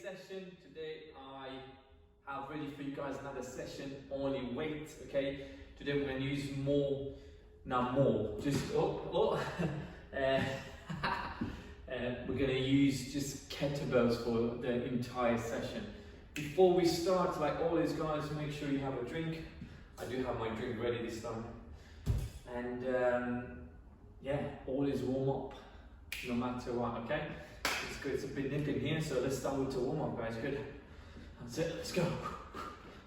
session. Today I have ready for you guys another session, only weight, okay? Today we're going to use more, we're going to use just kettlebells for the entire session. Before we start, like always guys, make sure you have a drink. I do have my drink ready this time. And yeah, always warm up, no matter what, okay? It's good, it's a bit nipping here, so let's start with the warm up guys, good. That's it, let's go.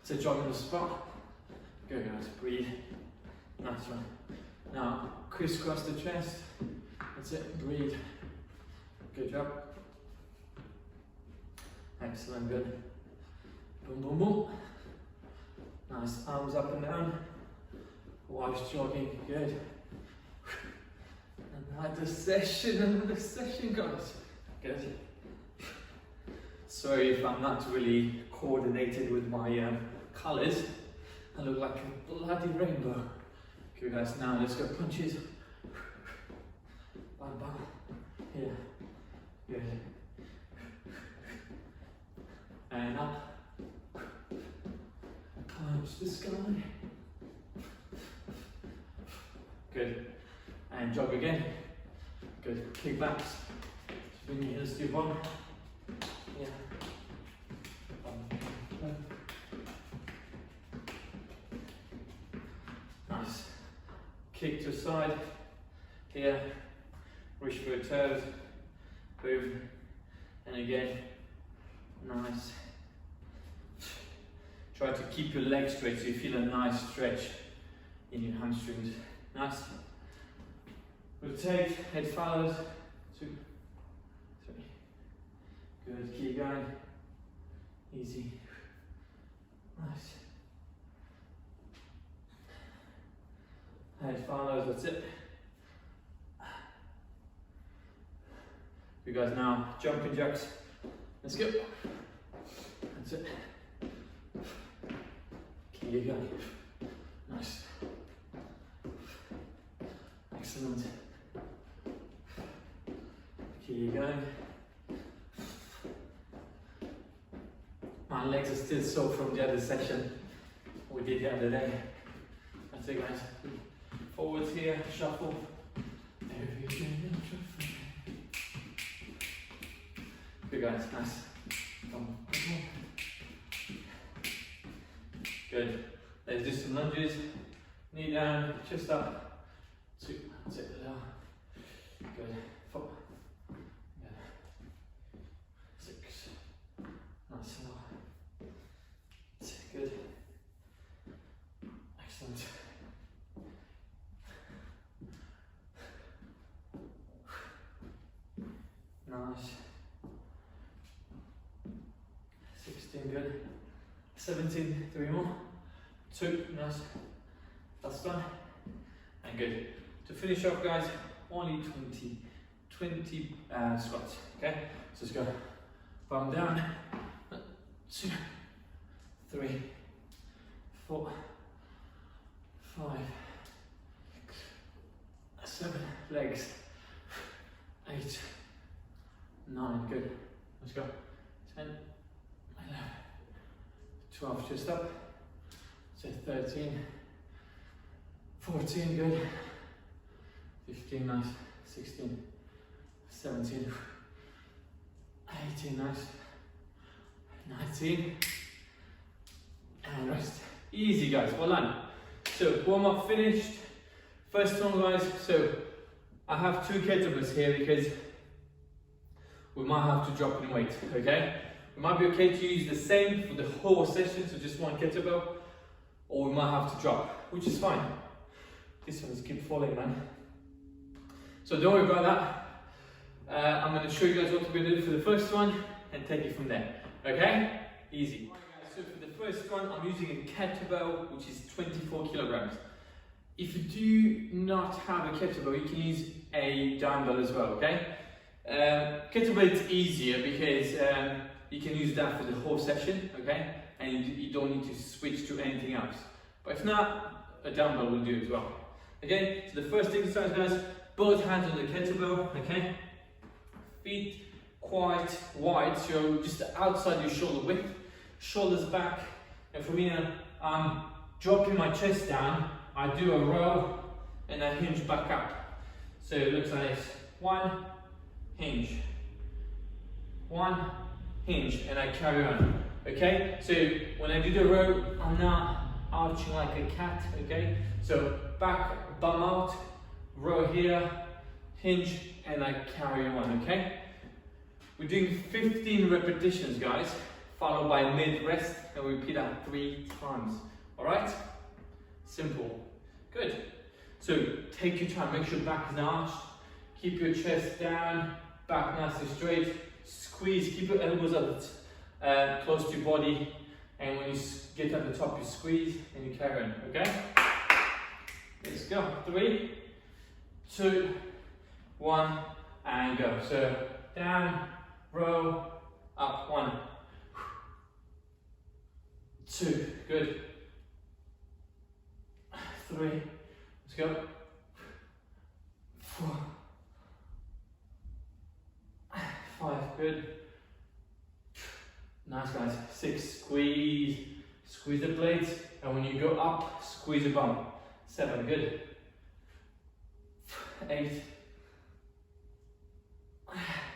It's a jog on the spot. Good guys, breathe. Nice one. Now, crisscross the chest. That's it, breathe. Good job. Excellent, good. Boom, boom, boom. Nice, arms up and down. Whilst jogging, good. Another session guys. Good. Sorry if I'm not really coordinated with my colours. I look like a bloody rainbow. Okay guys, now let's go punches. Bam, bam. Here. Good. And up. Punch the sky. Good. And jog again. Good. Kick backs. Bring your heels to your bum. Yeah. Nice. Kick to the side. Here. Reach for your toes. Boom. And again. Nice. Try to keep your legs straight so you feel a nice stretch in your hamstrings. Nice. Rotate, head forward. 2, 3. Good, keep going. Easy. Nice. Head forward, that's it. You guys now, jumping jacks. Let's go. That's it. Keep going. Nice. Excellent. Keep going. My legs are still sore from the other session we did the other day. That's it guys. Forwards here, shuffle. Good guys, nice. Come on. Good. Let's do some lunges. Knee down, chest up. 2, that's it. Good. 4. Good. 6. Nice. That's it. Good. Excellent. Nice. 16, good. 17, 3 more. 2, nice. That's done. And good. To finish off guys, only 20 squats, okay? So let's go. Bum down. 2, 3, 4, 5, 7, legs. 8, 9, good. Let's go. 10, 11, 12, just up. So 13, 14, good. 15, nice. 16, 17, 18, nice. 19, and rest. Easy guys, well done. So warm up finished. First one guys, so I have 2 kettlebells here because we might have to drop in weight, okay? It might be okay to use the same for the whole session, so just 1 kettlebell, or we might have to drop, which is fine. This one's keep falling, man. So don't worry about that. I'm going to show you guys what we're going to do for the first one and take it from there, okay? Easy. Alright guys, so for the first one, I'm using a kettlebell, which is 24 kilograms. If you do not have a kettlebell, you can use a dumbbell as well, okay? Kettlebell is easier because you can use that for the whole session, okay? And you don't need to switch to anything else. But if not, a dumbbell will do as well. Okay, so the first exercise guys, both hands on the kettlebell, okay? Feet quite wide, so just outside your shoulder width, shoulders back, and from here I'm dropping my chest down, I do a row and I hinge back up. So it looks like this, 1, hinge, 1, hinge, and I carry on, okay? So when I do the row, I'm not arching like a cat, okay? So back, bum out, row here, hinge, and I carry on, okay? We're doing 15 repetitions, guys, followed by mid-rest, and we repeat that 3 times, all right? Simple, good. So take your time, make sure back is arched, keep your chest down, back nice and straight, squeeze, keep your elbows up close to your body, and when you get at the top you squeeze and you carry on, okay? Let's go, 3, 2, 1, and go. So down, row, up, 1, 2, good, 3, let's go, 4, 5, good, nice guys, 6, squeeze, squeeze the blades, and when you go up, squeeze the bum, 7, good, 8,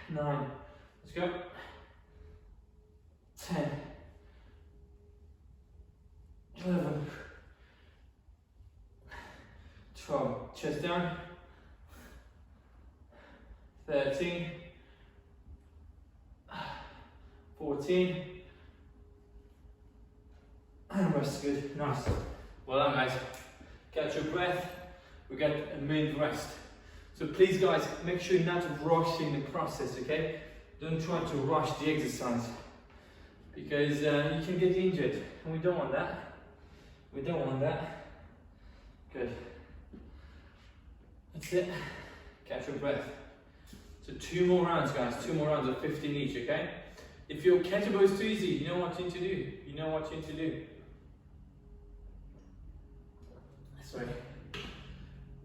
9, let's go, 10, 11, 12, chest down, 13, 14, and rest, good, nice. Well done guys, catch your breath, we get a mid-rest. So please guys, make sure you're not rushing the process, okay? Don't try to rush the exercise, because you can get injured, and we don't want that. We don't want that. Good. That's it, catch your breath. So 2 more rounds guys, 2 more rounds of 15 each, okay? If your kettlebell is too easy, you know what you need to do. You know what you need to do. Sorry.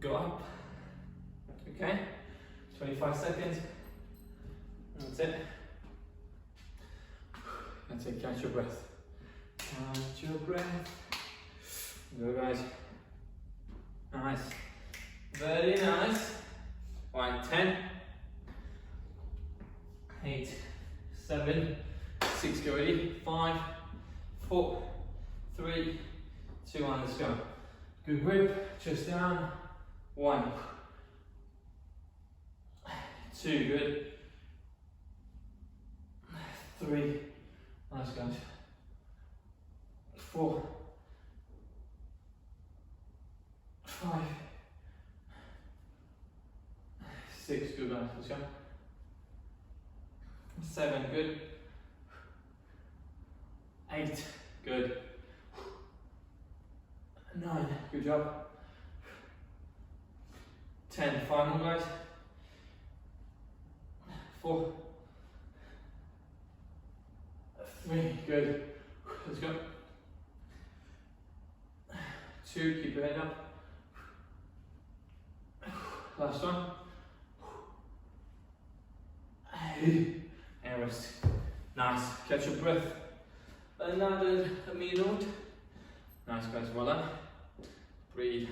Go up. Okay? 25 seconds. That's it. That's it, catch your breath. Catch your breath. Go guys. Nice. Very nice. 1, 10. 8. 7, 6, get ready, 5, 4, 3, 2, 1, let's go. Good grip, chest down, 1, 2, good, 3, nice guys, 4, 5, 6, good guys, let's go. 7, good. 8, good. 9, good job. 10, final guys. 4, 3, good. Let's go. 2, keep your head up. Last one. And rest. Nice. Catch your breath. Another minute. Nice guys, well done. Breathe.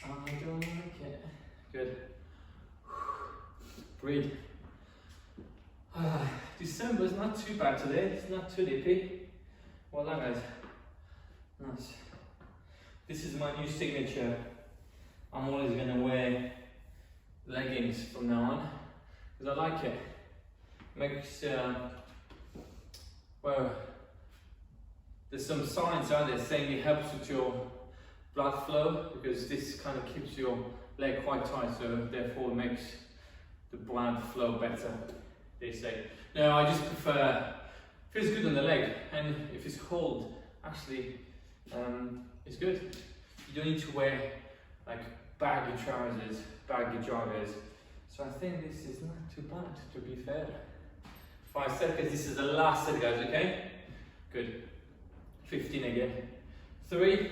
I don't like it. Good. Breathe. December's not too bad today. It's not too dippy. Well done guys. Nice. This is my new signature. I'm always going to wear leggings from now on because I like it. Makes well, there's some science out there saying it helps with your blood flow because this kind of keeps your leg quite tight, so therefore it makes the blood flow better, they say. No, I just prefer, feels good on the leg, and if it's cold, actually it's good. You don't need to wear like baggy trousers, baggy joggers. So I think this is not too bad, to be fair. 5 seconds, this is the last set guys, okay? Good. 15 again. 3,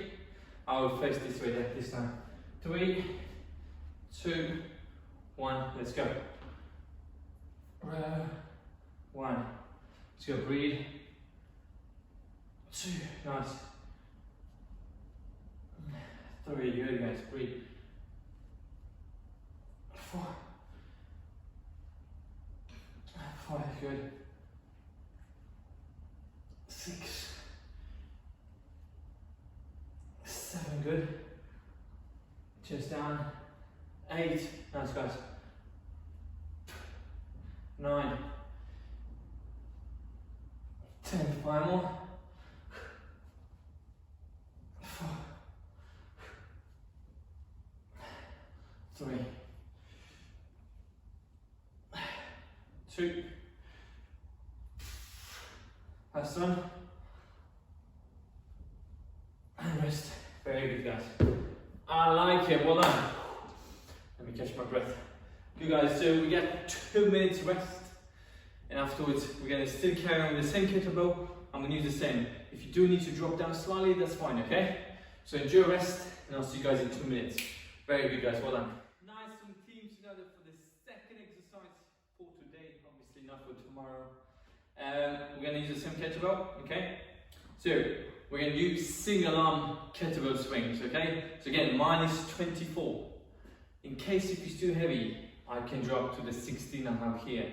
I will face this way this time. 3, 2, 1, let's go. 1. Let's go, breathe. 2, nice. 3, good guys, breathe. 4, 5, good. 6, 7, good. Chest down. 8, nice guys. 9, 10, 5 more. 4, 3, 2, last one, and rest. Very good guys. I like it, well done. Let me catch my breath. Good guys, so we get 2 minutes rest, and afterwards we're going to still carry on with the same kettlebell. I'm going to use the same. If you do need to drop down slightly, that's fine, okay? So enjoy rest, and I'll see you guys in 2 minutes. Very good guys, well done. Nice, some teams together for the second exercise for today, obviously not for tomorrow. We're going to use the same kettlebell, okay? So we're going to use single arm kettlebell swings, okay? So again, mine is 24. In case if it's too heavy, I can drop to the 16 I have here,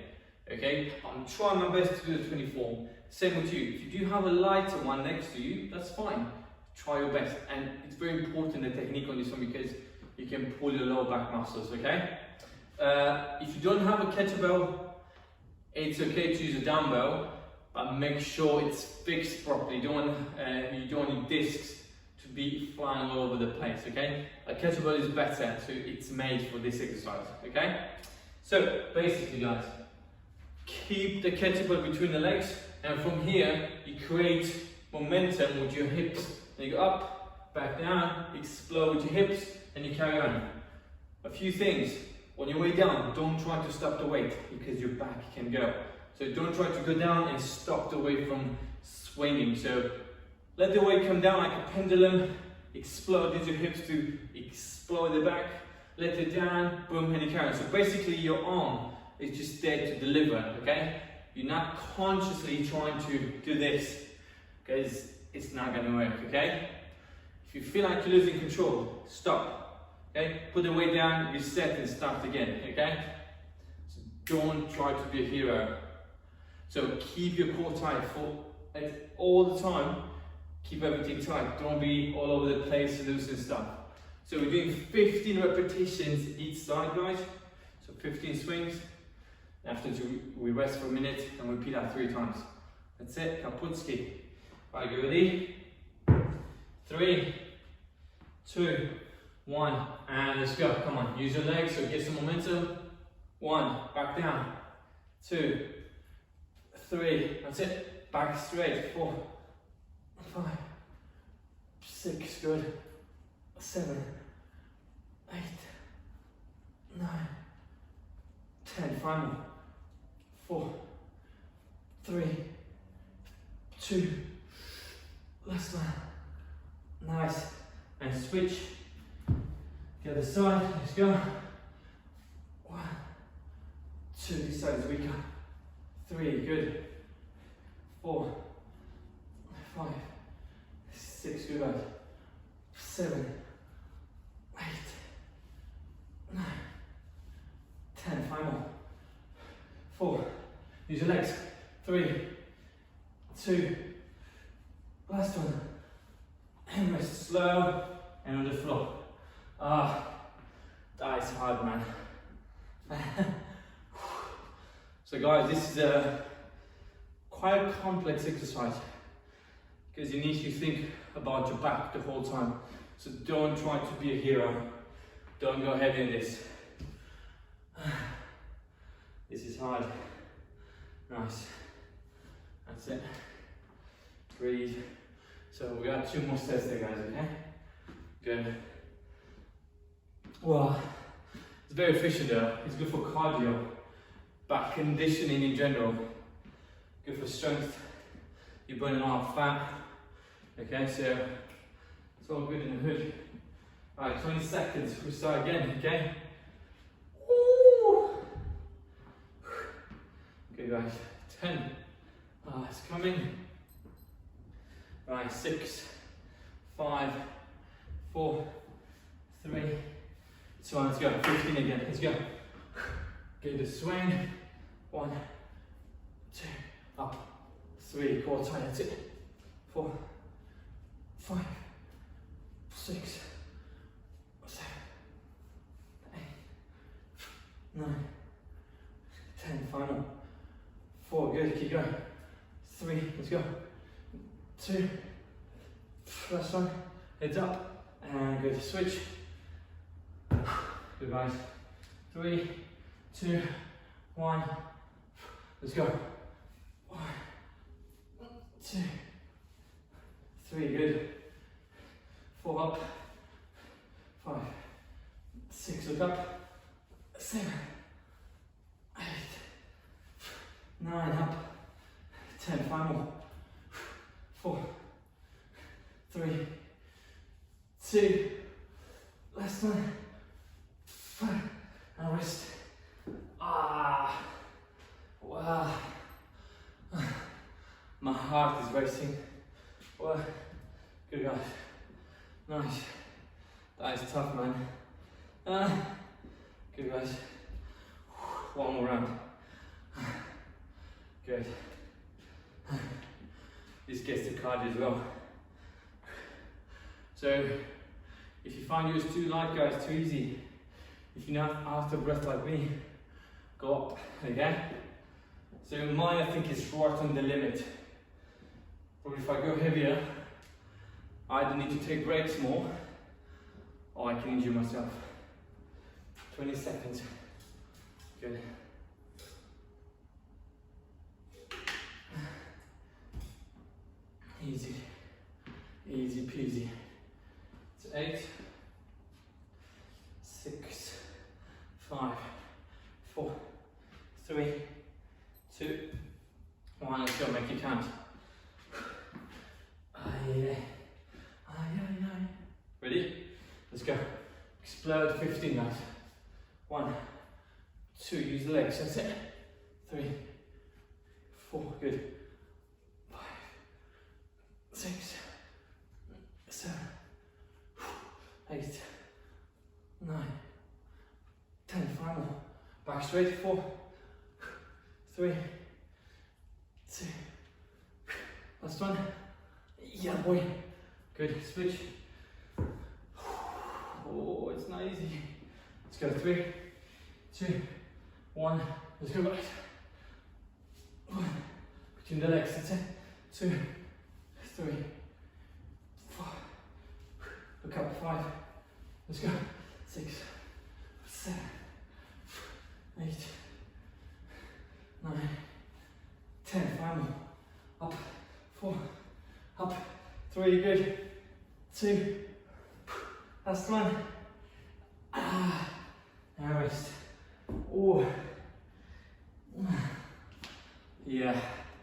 okay? I'm trying my best to do the 24. Same with you. If you do have a lighter one next to you, that's fine. Try your best. And it's very important, the technique on this one, because you can pull your lower back muscles, okay? If you don't have a kettlebell, it's okay to use a dumbbell, but make sure it's fixed properly. You don't want your discs to be flying all over the place, okay? A kettlebell is better, so it's made for this exercise, okay? So basically guys, keep the kettlebell between the legs, and from here you create momentum with your hips. Then you go up, back down, explode with your hips, and you carry on. A few things. On your way down, don't try to stop the weight, because your back can go. So don't try to go down and stop the weight from swinging. So let the weight come down like a pendulum, explode, use your hips to explode the back, let it down, boom, and you carry on. So basically your arm is just there to deliver, okay? You're not consciously trying to do this, because it's not gonna work, okay? If you feel like you're losing control, stop, okay? Put the weight down, reset, and start again, okay? So don't try to be a hero. So keep your core tight for it all the time. Keep everything tight. Don't be all over the place, losing stuff. So we're doing 15 repetitions each side, guys. So 15 swings. Afterwards, we rest for a minute and repeat that 3 times. That's it. Kaputski. Right, you ready? 3, 2, 1, and let's go. Come on, use your legs, so get some momentum. 1, back down. 2, 3, that's it. Back straight. 4, 5, 6, good. 7, 8, 9, 10. Final. 4, 3, 2. Last one. Nice. And switch. The other side. Let's go. 1, 2. This side is weaker. 3. Good. 4, 5, 6. Good guys. 7, 8, 9, 10. Final. 4. Use your legs. 3, 2. Last one. And rest slow and on the floor. That is hard, man. So guys, this is quite a complex exercise, because you need to think about your back the whole time. So don't try to be a hero. Don't go heavy in this. This is hard. Nice. That's it. Breathe. So we got 2 more sets there, guys, okay? Good. Well, it's very efficient though. It's good for cardio, back conditioning in general. Good for strength. You're burning a lot of fat. Okay, so it's all good in the hood. Alright, 20 seconds. We start again, okay? Woo! Good guys. 10. It's coming. Right, 6, 5, 4, 3, 2, 1. Let's go. 15 again. Let's go. Get the swing. 1, 2, up. 3, quarter. That's it. 4, 5, 6, 7, 8, 9, 10. Final. 4. Good. Keep going. 3. Let's go. 2. Last one. Heads up. And good. Switch. Good, guys. 3, 2, 1. Let's go. 1, 2, 3. Good. 4 up. 5, 6. Look up. 7, 8, 9. Up. 10. Final. 4, 3, 2. Last one. 5. And rest. Wow. My heart is racing. Well, good guys. Nice. That is tough, man. Good guys. One more round. Good. This gets the cardio as well. So, if you find yours too light, guys, too easy, if you're not out of breath like me, go up, okay? So mine, I think, is right on the limit. Probably if I go heavier, I either need to take breaks more, or I can injure myself. 20 seconds. Good. Easy. Easy peasy. It's 8, 6, 5, 4, 3, 2, 1. Let's go, make it count. Ready? Let's go. Explode 15, guys. 1, 2, use the legs, that's it. 3, 4, good. 5, 6, 7, 8, 9, 10. Final. Back straight. 4, 3, 2. Last one. Yeah, boy. Good. Switch. Oh, it's not easy. Let's go. 3, 2, 1. Let's go, guys. 1. Between the legs. That's it. 2, 3, 4. Look up. 5. Let's go. 6, 7, 8, 9, 10. Final. Up. 4. Up. 3. Good. 2. Last one. Now rest. Oh. Yeah,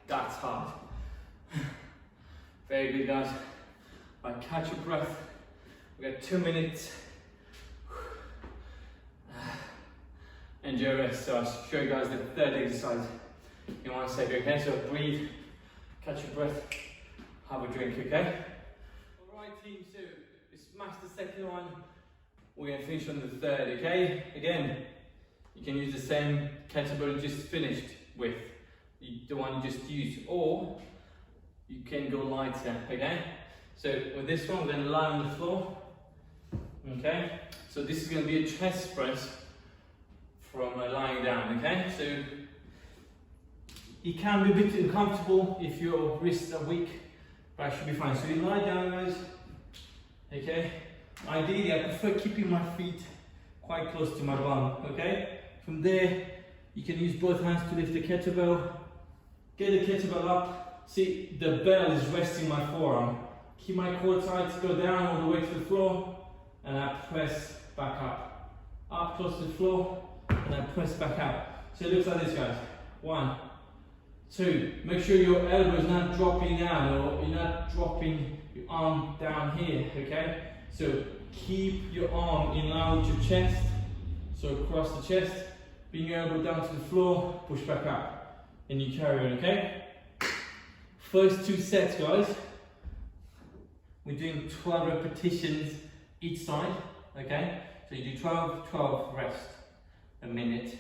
that's hard. Very good, guys. Right, catch your breath. We got 2 minutes. Enjoy rest. So I'll show you guys the third exercise in 1 second, okay? So breathe, catch your breath, have a drink, okay? Alright team, so we smashed the second one. We're gonna finish on the third, okay? Again, you can use the same kettlebell you just finished with, the one you just used, or you can go lighter, okay? So with this one, we're gonna lie on the floor, okay? So this is gonna be a chest press from lying down, okay? So it can be a bit uncomfortable if your wrists are weak, but I should be fine. So you lie down, guys, okay? Ideally, I prefer keeping my feet quite close to my bum, okay? From there, you can use both hands to lift the kettlebell. Get the kettlebell up. See, the bell is resting my forearm. Keep my core tight, go down all the way to the floor, and I press back up. Up close to the floor, and I press back up. So it looks like this, guys. 1, 2. Make sure your elbow is not dropping down, or you're not dropping your arm down here, okay? So keep your arm in line with your chest. So across the chest, bring your elbow down to the floor, push back up. and you carry on, okay? First 2 sets, guys. We're doing 12 repetitions each side, okay? So you do 12, 12, rest, a minute.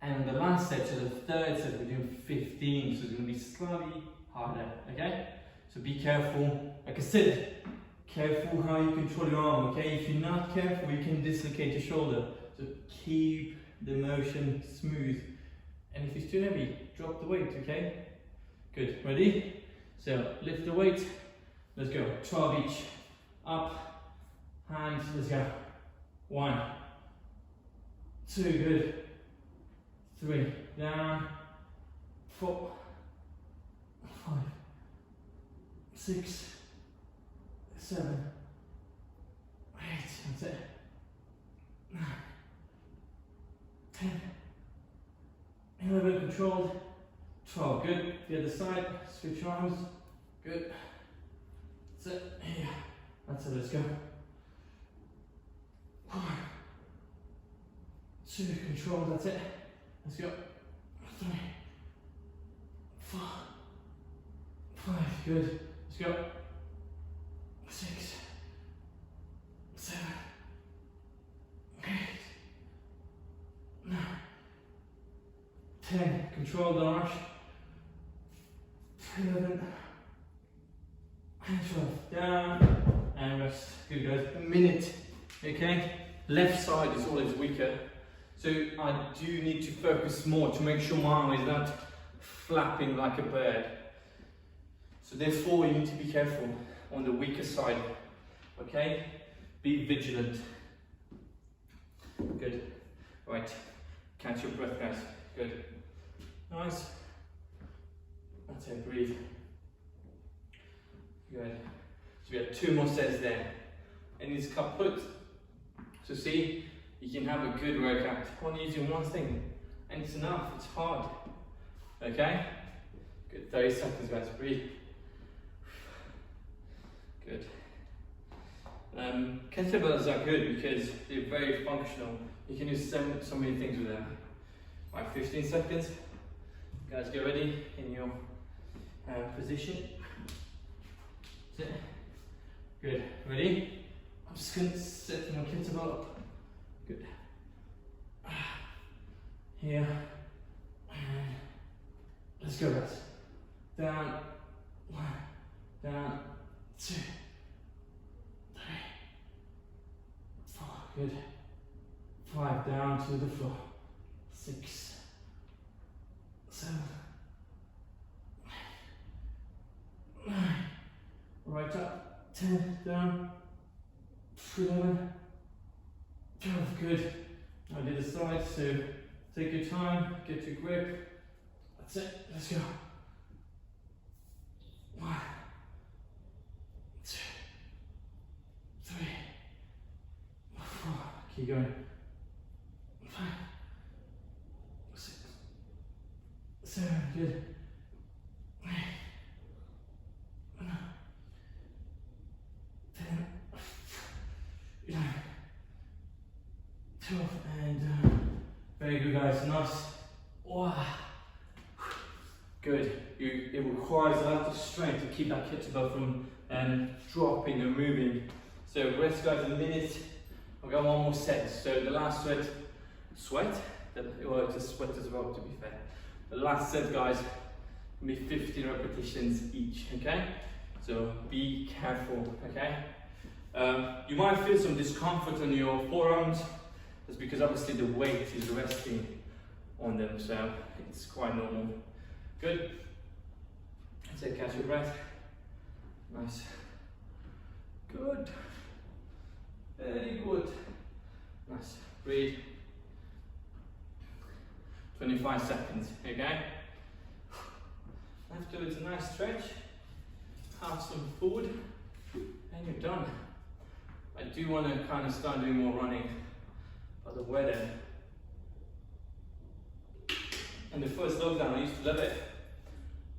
And the last set, so the third set, we're doing 15, so it's going to be slightly harder, okay? So be careful, like I said, careful how you control your arm, okay? If you're not careful, you can dislocate your shoulder. So keep the motion smooth. And if it's too heavy, drop the weight, okay? Good, ready? So lift the weight, let's go, 12 each. Up, hands, let's go. 1, 2, good. 3, down, 4, 5, 6, 7, 8, that's it. 9, 10, 11, controlled. 12, good. The other side, switch arms, good. That's it, here. That's it, let's go. 1, 2, controlled, that's it. Let's go. 3, 4, 5, good. Let's go. 6, 7, 8, 9, 10. Control the arch. 11 and 12. Down and rest. Good guys. A minute. Okay. Left side is always weaker. So I do need to focus more to make sure my arm is not flapping like a bird. So therefore you need to be careful on the weaker side, okay? Be vigilant. Good. Right, catch your breath guys, good. Nice. That's it, breathe. Good. So we have 2 more sets there. And it's kaput. So see, you can have a good workout only using one thing, and it's enough, it's hard. Okay? Good, 30 seconds guys, breathe. Good. Kettlebells are good because they're very functional. You can do so many things with them. Right, 15 seconds. Guys, get ready in your position. That's it. Good, ready? I'm just going to set my kettlebell up. Good. Here. And let's go guys. Down. 1. Down. 2. 3. 4. Good. 5. Down to the floor. 6. 7. 8. 9. Right up. 10. Down. 11. 12, good. I did the side, so take your time, get your grip. That's it, let's go. 1, 2, 3, 4, keep going. 5, 6, 7, good. 8, 9, 10, 11. 12 and very good guys, nice. Wow. Good. It requires a lot of strength to keep that kettlebell from dropping and moving. So rest guys a minute. I've got 1 more set. So the last sweat, well it's a sweat as well to be fair. The last set guys will be 15 repetitions each, okay? So be careful, okay? You might feel some discomfort on your forearms. That's because obviously the weight is resting on them, so it's quite normal. Good. That's it, catch your breath. Nice. Good. Very good. Nice. Breathe. 25 seconds, okay? Afterwards, a nice stretch. Have some food, and you're done. I do want to kind of start doing more running. But the weather. In the first lockdown, I used to love it.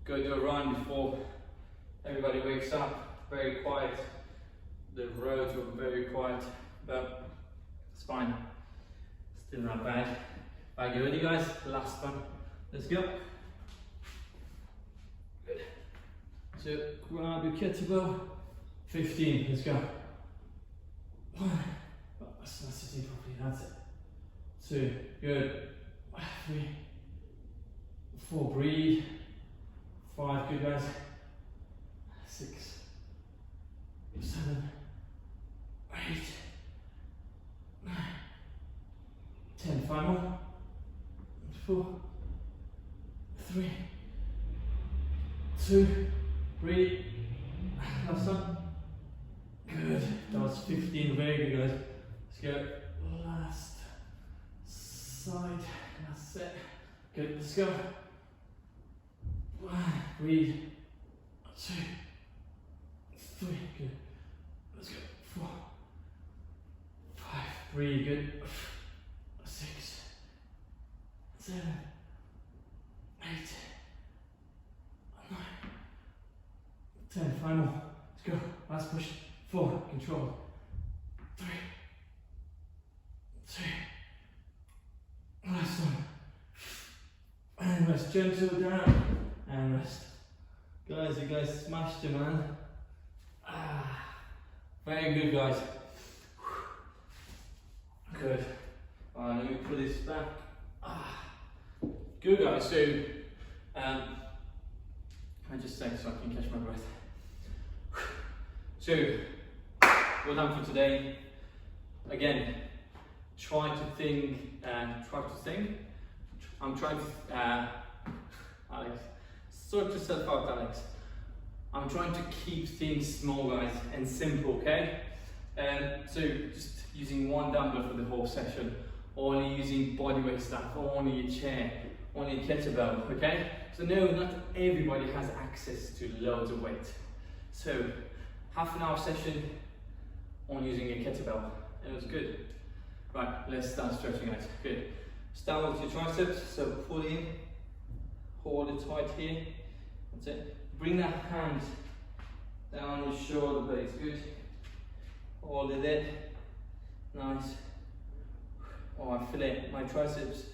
Go do a run before everybody wakes up. Very quiet. The roads were very quiet, but it's fine. Still not bad. Right, you ready guys? Last one. Let's go. Good. So grab your kettlebell. 15. Let's go. 1. Oh, that's not sitting properly. That's it. 2. Good. 3. 4. Breathe. 5. Good, guys. 6. 7. 8. 9. 10. 5 more. 4. 3. 2. Breathe. Last one. Good. That was 15. Very good, guys. Let's go. Last side. That's it. Good. Let's go. 1. Breathe. 2. 3. Good. Let's go. 4. 5. Breathe. Good. 6. 7. 8. 9. 10. 5 more. Let's go. Last push. 4. Control. 3. 2. Last one. And rest. Gentle down. And rest. Guys, you guys smashed it, man. Very good, guys. Good. Let me put this back. Good, guys. So, I just say so I can catch my breath. So, well done for today. Again, try to think. I'm trying to, Alex, sort yourself out, Alex. I'm trying to keep things small, guys, and simple, okay? So just using one dumbbell for the whole session, only using bodyweight stuff, only a chair, only a kettlebell, okay? So no, not everybody has access to loads of weight. So half an hour session, only using a kettlebell, and it was good. Right, let's start stretching, guys. Good. Start with your triceps, so pull in, hold it tight here, that's it. Bring that hand down your shoulder blades, good. Hold it there, nice. Oh, I feel it, my triceps.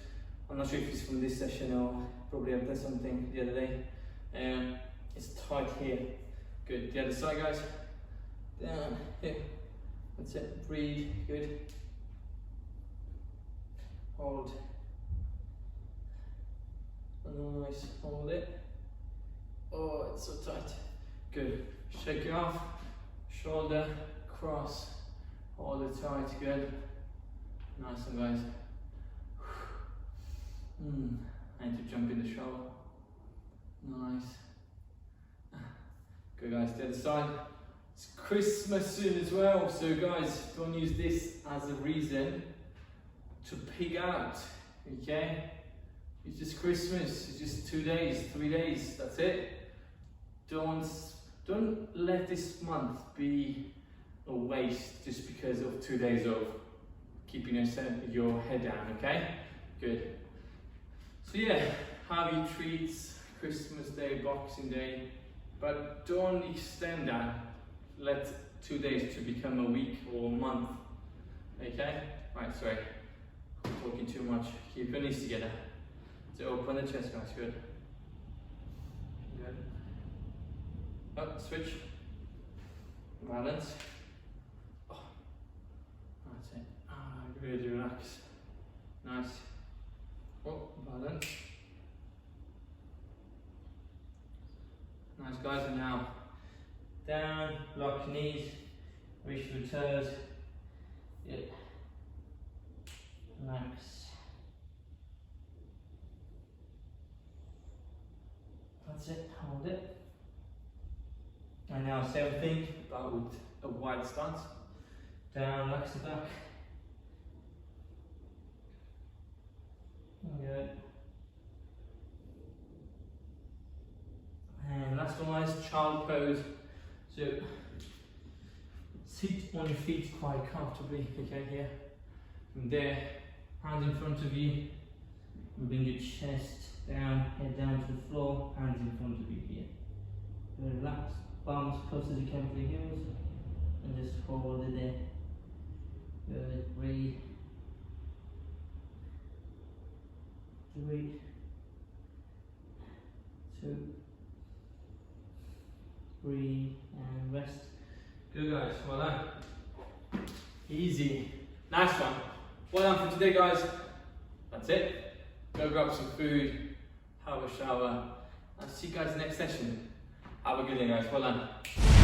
I'm not sure if it's from this session or probably I've done something the other day. It's tight here, good. The other side, guys. Down here, that's it. Breathe, good. Hold. Nice, hold it. Oh, it's so tight. Good. Shake it off. Shoulder, cross. Hold it tight. Good. Nice one, guys. I need to jump in the shower. Nice. Good, guys. The other side. It's Christmas soon as well, so guys, don't use this as a reason to pig out. Okay? It's just Christmas. It's just 2 days, 3 days. That's it. Don't let this month be a waste just because of 2 days of keeping your head down. Okay? Good. So yeah, have your treats, Christmas Day, Boxing Day, but don't extend that. Let 2 days to become a week or a month. Okay? Right, sorry. I'm talking too much. Keep your knees together. So open the chest, guys. Good. Good. Up, switch. Balance. Oh. That's it. Really relax. Nice. Oh, balance. Nice, guys. And now down, lock your knees, reach your toes. Good. Relax. That's it, hold it. And now same thing, but with a wide stance. Down, relax the back. Good. And last one is child pose. So sit on your feet quite comfortably, okay, here. From there, hands in front of you. And bring your chest down, head down to the floor, hands in front of you here. Good, relax, palms close as you can to the heels. And just hold it there. Good, breathe. 3, 2, 3, and rest. Good guys, well done. Easy. Nice one. Well done for today guys. That's it. Go grab some food, have a shower, and see you guys next session. Have a good day guys, well done.